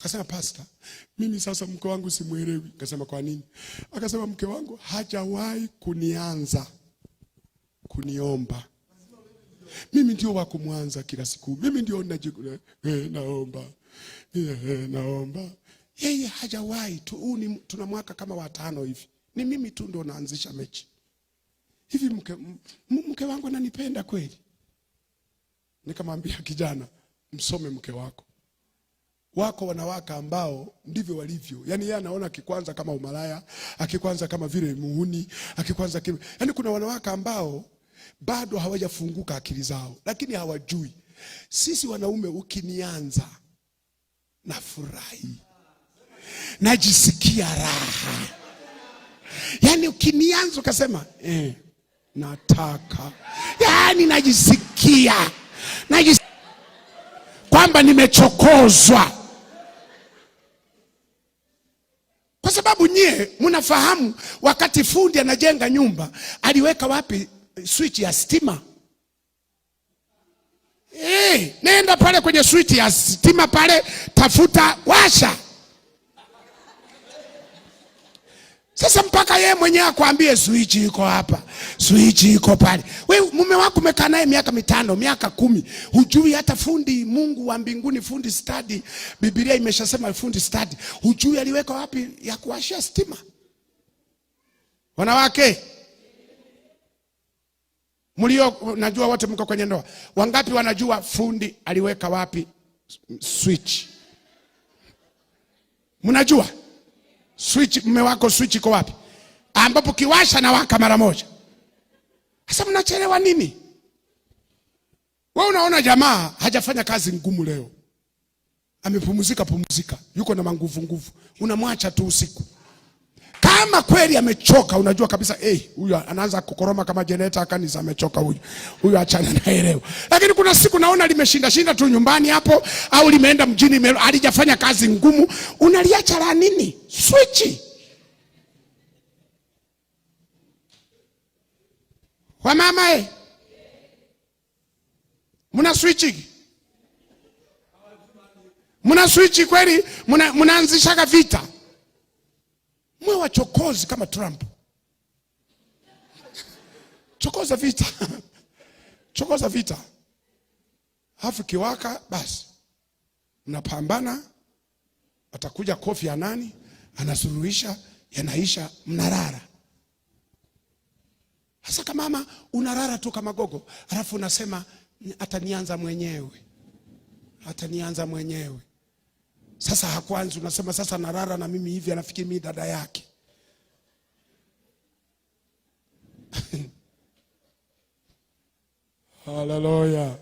Akasema pastor, mimi sasa mke wangu simuelewi. Akasema kwa nini? Akasema mke wangu hajawahi kunianza kuniomba. Mimi ndio wa kumwanza kila siku. Mimi ndio naomba. Naomba. Yeye hajawahi tu. Tuna mwaka kama wa 5 hivi. Ni mimi tu ndo naanzisha mechi. Hivi mke wangu ananipenda kweli? Nikamwambia kijana, msome mke wako. Wako wanawake ambao ndivyo walivyo. Yaani yeye anaona akikwanza kama umalaya, akikwanza kama vile muhuni, akikwanza kama... Yaani kuna wanawake ambao bado hawajafunguka akili zao, lakini hawajui. Sisi wanaume ukinianza nafurahi. Najisikia raha. Yaani ukinianza ukasema nataka. Yaani najisikia kwamba nimechokozwa. Kwa sababu nyie mnafahamu wakati fundi anajenga nyumba aliweka wapi switch ya stima? Nenda pale kwenye switch ya stima pale, tafuta, washa. Sasa mpaka yeye mwenyewe akwambie switch iko hapa, switch iko pale. Wewe mume wako umekaa naye miaka 5, miaka 10, hujui hata fundi Mungu wa mbinguni, fundi stadi. Biblia imeshasema fundi stadi. Hujui aliweka wapi ya kuwashia stima? Wanawake mlio najua wote mko kwenye ndoa. Wangapi wanajua fundi aliweka wapi switch? Mnajua? Switch, mume wako switch iko wapi? Ambapo kiwasha na waka mara moja. Sasa mnachelewa nini? Wewe unaona jamaa hajafanya kazi ngumu leo. Amepumzika, yuko na nguvu. Unamwacha tu usiku. Kama kweli amechoka, unajua kabisa huyu anaanza kukoroma kama generator kanisa, amechoka huyu. Huyu achana naye leo. Lakini kuna siku naona limeshinda tu nyumbani hapo, au limeenda mjini halijafanya kazi ngumu, unaliacha la nini? Switch. Wa mama muna switch. Muna switch kweli, mnaanzisha vita. Mwe wachokozi kama Trump. Chokoza vita. Chokoza vita. Hafu kiwaka basi. Mnapambana, atakuja Kofi ya nani, anasuluhisha, yanaisha, mnarara. Hasa kama mama unarara tu kama gogo, alafu unasema atanianza mwenyewe. Sasa hakwanza unasema sasa narara na mimi hivi, anafikiri mimi dada yake. Haleluya.